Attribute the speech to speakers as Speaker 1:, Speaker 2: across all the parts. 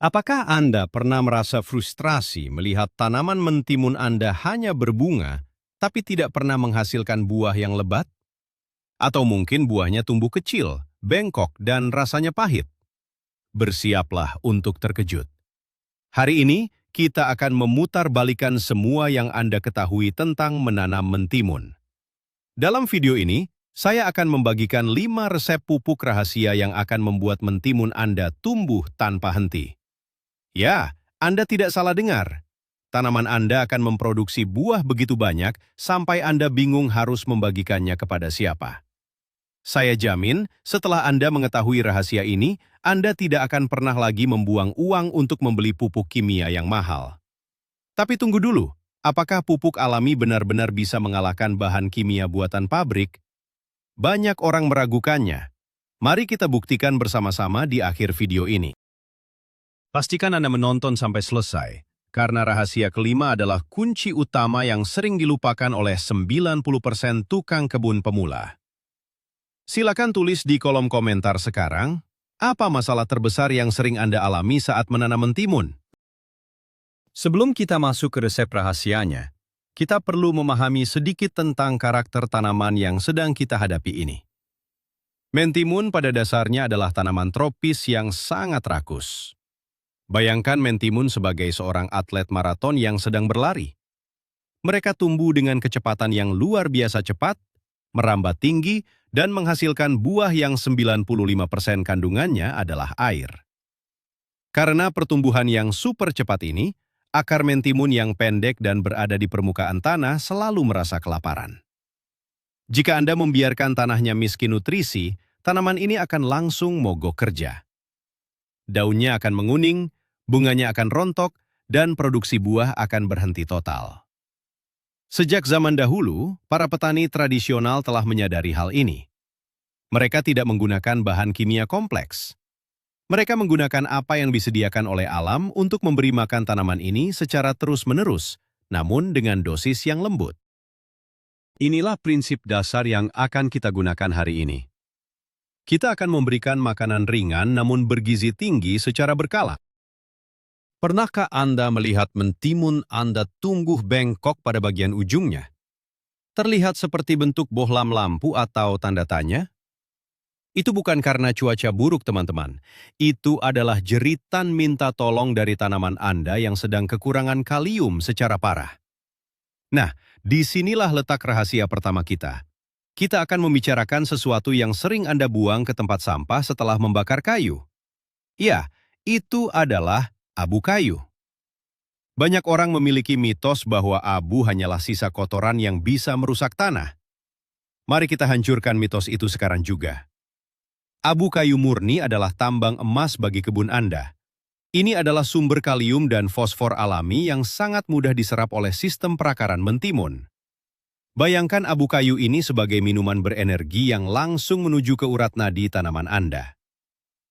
Speaker 1: Apakah Anda pernah merasa frustrasi melihat tanaman mentimun Anda hanya berbunga, tapi tidak pernah menghasilkan buah yang lebat? Atau mungkin buahnya tumbuh kecil, bengkok, dan rasanya pahit? Bersiaplah untuk terkejut. Hari ini, kita akan memutarbalikkan semua yang Anda ketahui tentang menanam mentimun. Dalam video ini, saya akan membagikan 5 resep pupuk rahasia yang akan membuat mentimun Anda tumbuh tanpa henti. Ya, Anda tidak salah dengar. Tanaman Anda akan memproduksi buah begitu banyak sampai Anda bingung harus membagikannya kepada siapa. Saya jamin, setelah Anda mengetahui rahasia ini, Anda tidak akan pernah lagi membuang uang untuk membeli pupuk kimia yang mahal. Tapi tunggu dulu, apakah pupuk alami benar-benar bisa mengalahkan bahan kimia buatan pabrik? Banyak orang meragukannya. Mari kita buktikan bersama-sama di akhir video ini. Pastikan Anda menonton sampai selesai, karena rahasia kelima adalah kunci utama yang sering dilupakan oleh 90% tukang kebun pemula. Silakan tulis di kolom komentar sekarang, apa masalah terbesar yang sering Anda alami saat menanam mentimun? Sebelum kita masuk ke resep rahasianya, kita perlu memahami sedikit tentang karakter tanaman yang sedang kita hadapi ini. Mentimun pada dasarnya adalah tanaman tropis yang sangat rakus. Bayangkan mentimun sebagai seorang atlet maraton yang sedang berlari. Mereka tumbuh dengan kecepatan yang luar biasa cepat, merambat tinggi, dan menghasilkan buah yang 95% kandungannya adalah air. Karena pertumbuhan yang super cepat ini, akar mentimun yang pendek dan berada di permukaan tanah selalu merasa kelaparan. Jika Anda membiarkan tanahnya miskin nutrisi, tanaman ini akan langsung mogok kerja. Daunnya akan menguning, bunganya akan rontok, dan produksi buah akan berhenti total. Sejak zaman dahulu, para petani tradisional telah menyadari hal ini. Mereka tidak menggunakan bahan kimia kompleks. Mereka menggunakan apa yang disediakan oleh alam untuk memberi makan tanaman ini secara terus-menerus, namun dengan dosis yang lembut. Inilah prinsip dasar yang akan kita gunakan hari ini. Kita akan memberikan makanan ringan namun bergizi tinggi secara berkala. Pernahkah Anda melihat mentimun Anda tumbuh bengkok pada bagian ujungnya? Terlihat seperti bentuk bohlam lampu atau tanda tanya? Itu bukan karena cuaca buruk, teman-teman. Itu adalah jeritan minta tolong dari tanaman Anda yang sedang kekurangan kalium secara parah. Nah, disinilah letak rahasia pertama kita. Kita akan membicarakan sesuatu yang sering Anda buang ke tempat sampah setelah membakar kayu. Ya, itu adalah abu kayu. Banyak orang memiliki mitos bahwa abu hanyalah sisa kotoran yang bisa merusak tanah. Mari kita hancurkan mitos itu sekarang juga. Abu kayu murni adalah tambang emas bagi kebun Anda. Ini adalah sumber kalium dan fosfor alami yang sangat mudah diserap oleh sistem perakaran mentimun. Bayangkan abu kayu ini sebagai minuman berenergi yang langsung menuju ke urat nadi tanaman Anda.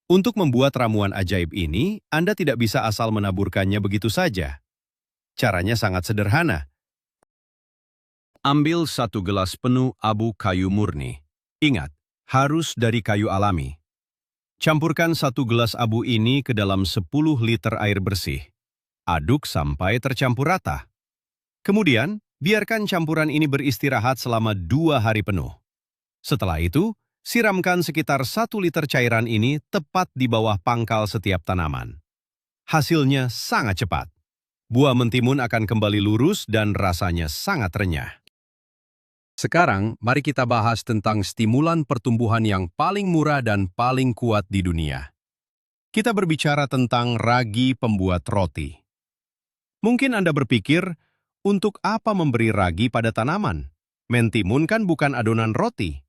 Speaker 1: Untuk membuat ramuan ajaib ini, Anda tidak bisa asal menaburkannya begitu saja. Caranya sangat sederhana. Ambil 1 gelas penuh abu kayu murni. Ingat, harus dari kayu alami. Campurkan 1 gelas abu ini ke dalam 10 liter air bersih. Aduk sampai tercampur rata. Kemudian, biarkan campuran ini beristirahat selama 2 hari penuh. Setelah itu, siramkan sekitar 1 liter cairan ini tepat di bawah pangkal setiap tanaman. Hasilnya sangat cepat. Buah mentimun akan kembali lurus dan rasanya sangat renyah. Sekarang, mari kita bahas tentang stimulan pertumbuhan yang paling murah dan paling kuat di dunia. Kita berbicara tentang ragi pembuat roti. Mungkin Anda berpikir, untuk apa memberi ragi pada tanaman? Mentimun kan bukan adonan roti.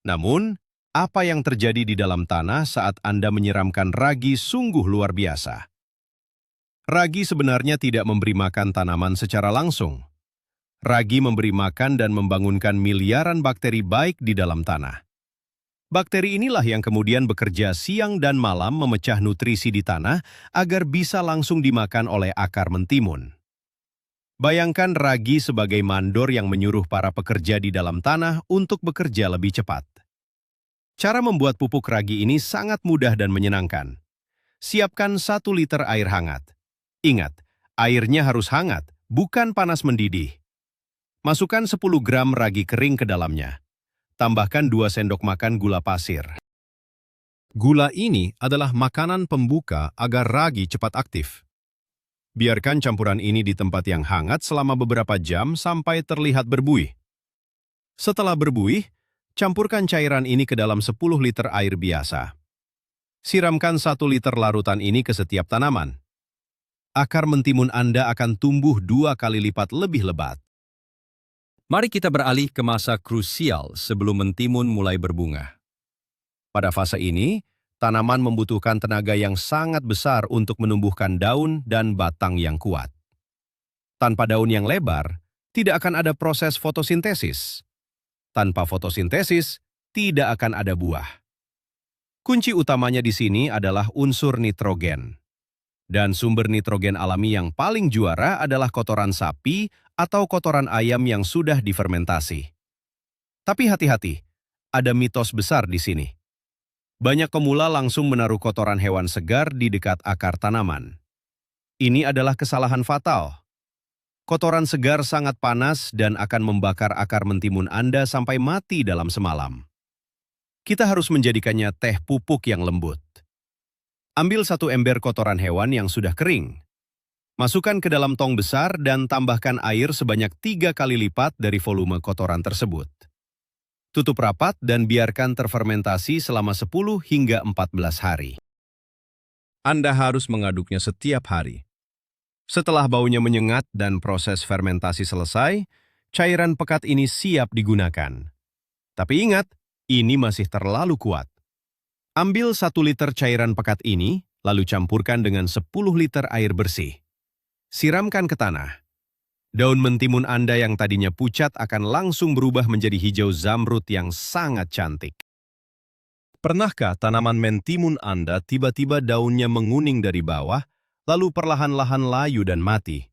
Speaker 1: Namun, apa yang terjadi di dalam tanah saat Anda menyiramkan ragi sungguh luar biasa. Ragi sebenarnya tidak memberi makan tanaman secara langsung. Ragi memberi makan dan membangunkan miliaran bakteri baik di dalam tanah. Bakteri inilah yang kemudian bekerja siang dan malam memecah nutrisi di tanah agar bisa langsung dimakan oleh akar mentimun. Bayangkan ragi sebagai mandor yang menyuruh para pekerja di dalam tanah untuk bekerja lebih cepat. Cara membuat pupuk ragi ini sangat mudah dan menyenangkan. siapkan 1 liter air hangat. Ingat, airnya harus hangat, bukan panas mendidih. Masukkan 10 gram ragi kering ke dalamnya. Tambahkan 2 sendok makan gula pasir. Gula ini adalah makanan pembuka agar ragi cepat aktif. Biarkan campuran ini di tempat yang hangat selama beberapa jam sampai terlihat berbuih. Setelah berbuih, campurkan cairan ini ke dalam 10 liter air biasa. Siramkan 1 liter larutan ini ke setiap tanaman. Akar mentimun Anda akan tumbuh 2 kali lipat lebih lebat. Mari kita beralih ke masa krusial sebelum mentimun mulai berbunga. Pada fase ini, tanaman membutuhkan tenaga yang sangat besar untuk menumbuhkan daun dan batang yang kuat. Tanpa daun yang lebar, tidak akan ada proses fotosintesis. Tanpa fotosintesis, tidak akan ada buah. Kunci utamanya di sini adalah unsur nitrogen. Dan sumber nitrogen alami yang paling juara adalah kotoran sapi atau kotoran ayam yang sudah difermentasi. Tapi hati-hati, ada mitos besar di sini. Banyak pemula langsung menaruh kotoran hewan segar di dekat akar tanaman. Ini adalah kesalahan fatal. Kotoran segar sangat panas dan akan membakar akar mentimun Anda sampai mati dalam semalam. Kita harus menjadikannya teh pupuk yang lembut. Ambil 1 ember kotoran hewan yang sudah kering. Masukkan ke dalam tong besar dan tambahkan air sebanyak 3 kali lipat dari volume kotoran tersebut. Tutup rapat dan biarkan terfermentasi selama 10 hingga 14 hari. Anda harus mengaduknya setiap hari. Setelah baunya menyengat dan proses fermentasi selesai, cairan pekat ini siap digunakan. Tapi ingat, ini masih terlalu kuat. Ambil 1 liter cairan pekat ini, lalu campurkan dengan 10 liter air bersih. Siramkan ke tanah. Daun mentimun Anda yang tadinya pucat akan langsung berubah menjadi hijau zamrud yang sangat cantik. Pernahkah tanaman mentimun Anda tiba-tiba daunnya menguning dari bawah, lalu perlahan-lahan layu dan mati?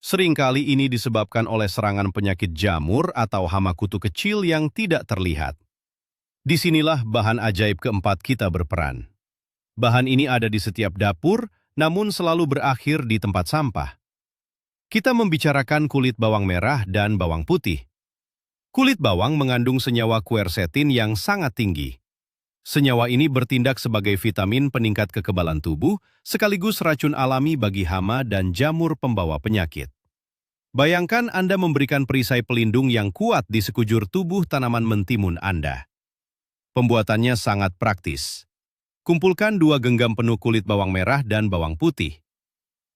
Speaker 1: Seringkali ini disebabkan oleh serangan penyakit jamur atau hama kutu kecil yang tidak terlihat. Disinilah bahan ajaib keempat kita berperan. Bahan ini ada di setiap dapur, namun selalu berakhir di tempat sampah. Kita membicarakan kulit bawang merah dan bawang putih. Kulit bawang mengandung senyawa quercetin yang sangat tinggi. Senyawa ini bertindak sebagai vitamin peningkat kekebalan tubuh, sekaligus racun alami bagi hama dan jamur pembawa penyakit. Bayangkan Anda memberikan perisai pelindung yang kuat di sekujur tubuh tanaman mentimun Anda. Pembuatannya sangat praktis. Kumpulkan 2 genggam penuh kulit bawang merah dan bawang putih.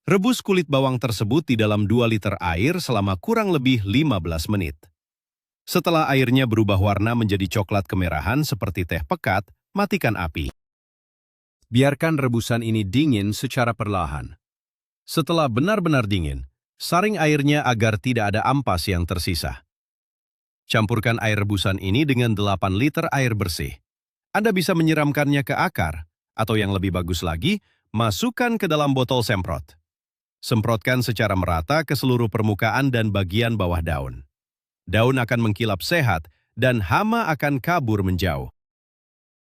Speaker 1: Rebus kulit bawang tersebut di dalam 2 liter air selama kurang lebih 15 menit. Setelah airnya berubah warna menjadi coklat kemerahan seperti teh pekat, matikan api. Biarkan rebusan ini dingin secara perlahan. Setelah benar-benar dingin, saring airnya agar tidak ada ampas yang tersisa. Campurkan air rebusan ini dengan 8 liter air bersih. Anda bisa menyiramkannya ke akar, atau yang lebih bagus lagi, masukkan ke dalam botol semprot. Semprotkan secara merata ke seluruh permukaan dan bagian bawah daun. Daun akan mengkilap sehat, dan hama akan kabur menjauh.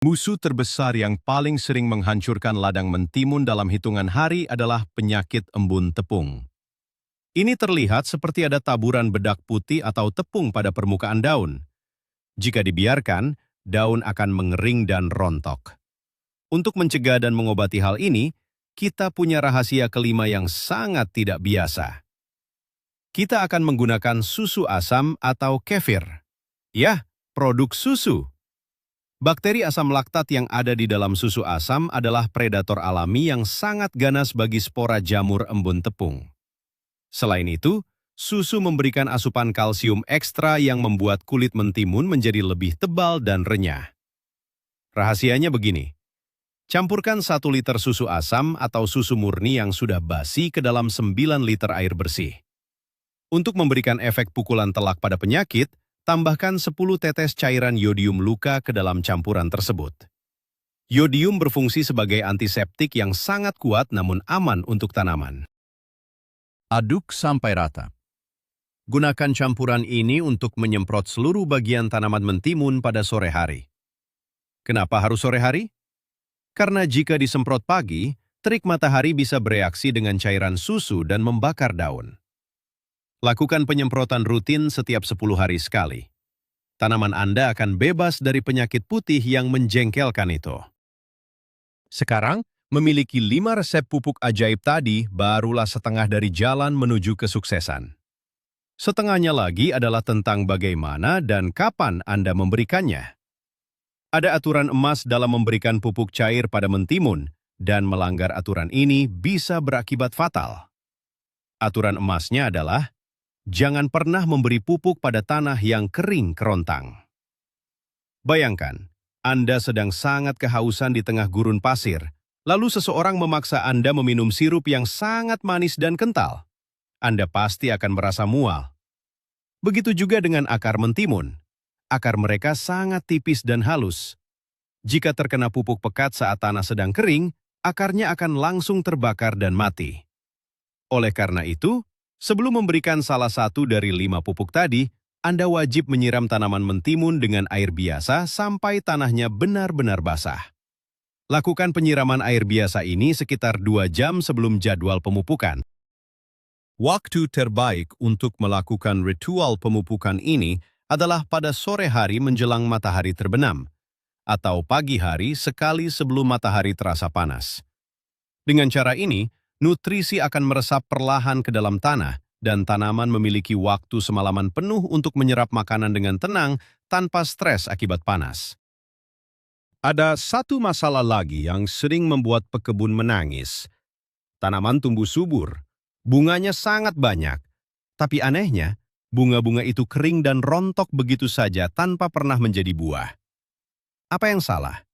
Speaker 1: Musuh terbesar yang paling sering menghancurkan ladang mentimun dalam hitungan hari adalah penyakit embun tepung. Ini terlihat seperti ada taburan bedak putih atau tepung pada permukaan daun. Jika dibiarkan, daun akan mengering dan rontok. Untuk mencegah dan mengobati hal ini, kita punya rahasia kelima yang sangat tidak biasa. Kita akan menggunakan susu asam atau kefir. Ya, produk susu. Bakteri asam laktat yang ada di dalam susu asam adalah predator alami yang sangat ganas bagi spora jamur embun tepung. Selain itu, susu memberikan asupan kalsium ekstra yang membuat kulit mentimun menjadi lebih tebal dan renyah. Rahasianya begini. Campurkan 1 liter susu asam atau susu murni yang sudah basi ke dalam 9 liter air bersih. Untuk memberikan efek pukulan telak pada penyakit, tambahkan 10 tetes cairan yodium luka ke dalam campuran tersebut. Yodium berfungsi sebagai antiseptik yang sangat kuat namun aman untuk tanaman. Aduk sampai rata. Gunakan campuran ini untuk menyemprot seluruh bagian tanaman mentimun pada sore hari. Kenapa harus sore hari? Karena jika disemprot pagi, terik matahari bisa bereaksi dengan cairan susu dan membakar daun. Lakukan penyemprotan rutin setiap 10 hari sekali. Tanaman Anda akan bebas dari penyakit putih yang menjengkelkan itu. Sekarang, memiliki 5 resep pupuk ajaib tadi barulah setengah dari jalan menuju kesuksesan. Setengahnya lagi adalah tentang bagaimana dan kapan Anda memberikannya. Ada aturan emas dalam memberikan pupuk cair pada mentimun, dan melanggar aturan ini bisa berakibat fatal. Aturan emasnya adalah, jangan pernah memberi pupuk pada tanah yang kering kerontang. Bayangkan, Anda sedang sangat kehausan di tengah gurun pasir, lalu seseorang memaksa Anda meminum sirup yang sangat manis dan kental. Anda pasti akan merasa mual. Begitu juga dengan akar mentimun. Akar mereka sangat tipis dan halus. Jika terkena pupuk pekat saat tanah sedang kering, akarnya akan langsung terbakar dan mati. Oleh karena itu, sebelum memberikan salah satu dari 5 pupuk tadi, Anda wajib menyiram tanaman mentimun dengan air biasa sampai tanahnya benar-benar basah. Lakukan penyiraman air biasa ini sekitar 2 jam sebelum jadwal pemupukan. Waktu terbaik untuk melakukan ritual pemupukan ini adalah pada sore hari menjelang matahari terbenam, atau pagi hari sekali sebelum matahari terasa panas. Dengan cara ini, nutrisi akan meresap perlahan ke dalam tanah, dan tanaman memiliki waktu semalaman penuh untuk menyerap makanan dengan tenang tanpa stres akibat panas. Ada satu masalah lagi yang sering membuat pekebun menangis. Tanaman tumbuh subur, bunganya sangat banyak, tapi anehnya, bunga-bunga itu kering dan rontok begitu saja tanpa pernah menjadi buah. Apa yang salah?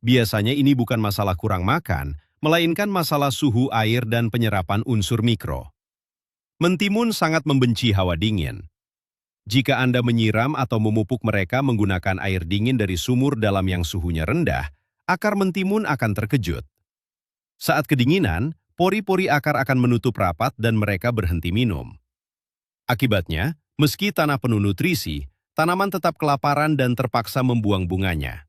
Speaker 1: Biasanya ini bukan masalah kurang makan, melainkan masalah suhu air dan penyerapan unsur mikro. Mentimun sangat membenci hawa dingin. Jika Anda menyiram atau memupuk mereka menggunakan air dingin dari sumur dalam yang suhunya rendah, akar mentimun akan terkejut. Saat kedinginan, pori-pori akar akan menutup rapat dan mereka berhenti minum. Akibatnya, meski tanah penuh nutrisi, tanaman tetap kelaparan dan terpaksa membuang bunganya.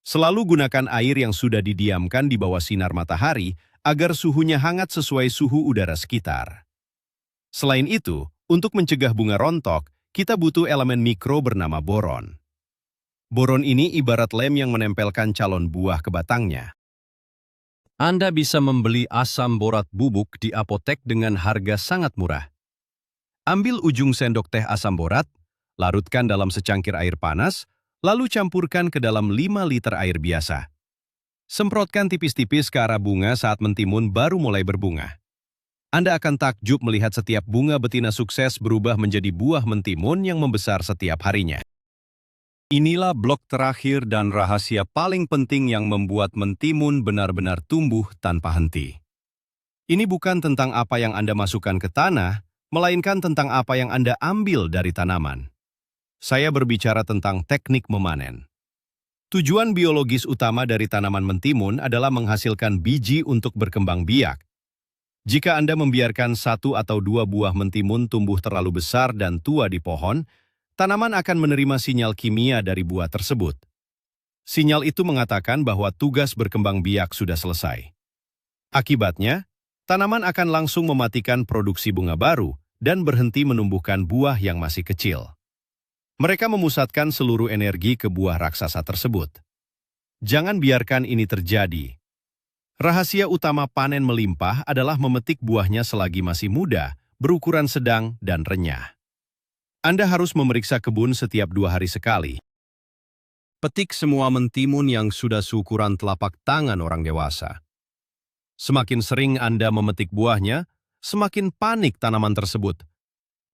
Speaker 1: Selalu gunakan air yang sudah didiamkan di bawah sinar matahari agar suhunya hangat sesuai suhu udara sekitar. Selain itu, untuk mencegah bunga rontok, kita butuh elemen mikro bernama boron. Boron ini ibarat lem yang menempelkan calon buah ke batangnya. Anda bisa membeli asam borat bubuk di apotek dengan harga sangat murah. Ambil ujung sendok teh asam borat, larutkan dalam secangkir air panas, lalu campurkan ke dalam 5 liter air biasa. Semprotkan tipis-tipis ke arah bunga saat mentimun baru mulai berbunga. Anda akan takjub melihat setiap bunga betina sukses berubah menjadi buah mentimun yang membesar setiap harinya. Inilah blok terakhir dan rahasia paling penting yang membuat mentimun benar-benar tumbuh tanpa henti. Ini bukan tentang apa yang Anda masukkan ke tanah, melainkan tentang apa yang Anda ambil dari tanaman. Saya berbicara tentang teknik memanen. Tujuan biologis utama dari tanaman mentimun adalah menghasilkan biji untuk berkembang biak. Jika Anda membiarkan 1 atau 2 buah mentimun tumbuh terlalu besar dan tua di pohon, tanaman akan menerima sinyal kimia dari buah tersebut. Sinyal itu mengatakan bahwa tugas berkembang biak sudah selesai. Akibatnya, tanaman akan langsung mematikan produksi bunga baru dan berhenti menumbuhkan buah yang masih kecil. Mereka memusatkan seluruh energi ke buah raksasa tersebut. Jangan biarkan ini terjadi. Rahasia utama panen melimpah adalah memetik buahnya selagi masih muda, berukuran sedang, dan renyah. Anda harus memeriksa kebun setiap 2 hari sekali. Petik semua mentimun yang sudah seukuran telapak tangan orang dewasa. Semakin sering Anda memetik buahnya, semakin panik tanaman tersebut.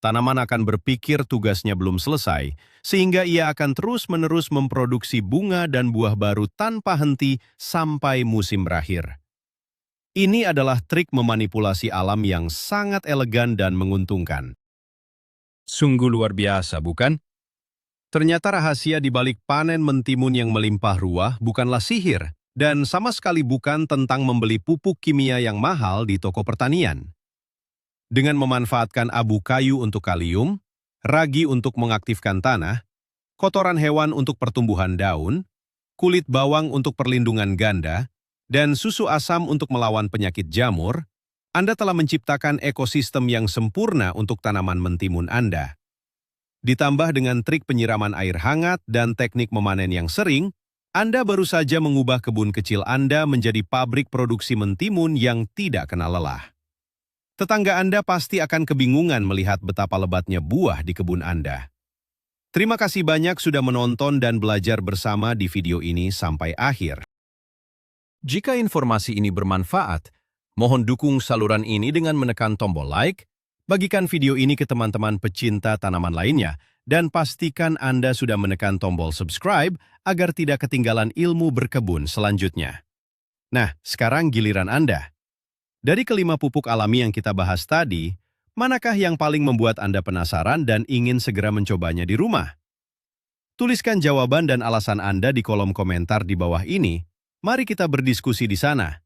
Speaker 1: Tanaman akan berpikir tugasnya belum selesai, sehingga ia akan terus-menerus memproduksi bunga dan buah baru tanpa henti sampai musim berakhir. Ini adalah trik memanipulasi alam yang sangat elegan dan menguntungkan. Sungguh luar biasa, bukan? Ternyata rahasia di balik panen mentimun yang melimpah ruah bukanlah sihir, dan sama sekali bukan tentang membeli pupuk kimia yang mahal di toko pertanian. Dengan memanfaatkan abu kayu untuk kalium, ragi untuk mengaktifkan tanah, kotoran hewan untuk pertumbuhan daun, kulit bawang untuk perlindungan ganda, dan susu asam untuk melawan penyakit jamur, Anda telah menciptakan ekosistem yang sempurna untuk tanaman mentimun Anda. Ditambah dengan trik penyiraman air hangat dan teknik memanen yang sering, Anda baru saja mengubah kebun kecil Anda menjadi pabrik produksi mentimun yang tidak kenal lelah. Tetangga Anda pasti akan kebingungan melihat betapa lebatnya buah di kebun Anda. Terima kasih banyak sudah menonton dan belajar bersama di video ini sampai akhir. Jika informasi ini bermanfaat, mohon dukung saluran ini dengan menekan tombol like, bagikan video ini ke teman-teman pecinta tanaman lainnya, dan pastikan Anda sudah menekan tombol subscribe agar tidak ketinggalan ilmu berkebun selanjutnya. Nah, sekarang giliran Anda. Dari kelima pupuk alami yang kita bahas tadi, manakah yang paling membuat Anda penasaran dan ingin segera mencobanya di rumah? Tuliskan jawaban dan alasan Anda di kolom komentar di bawah ini. Mari kita berdiskusi di sana.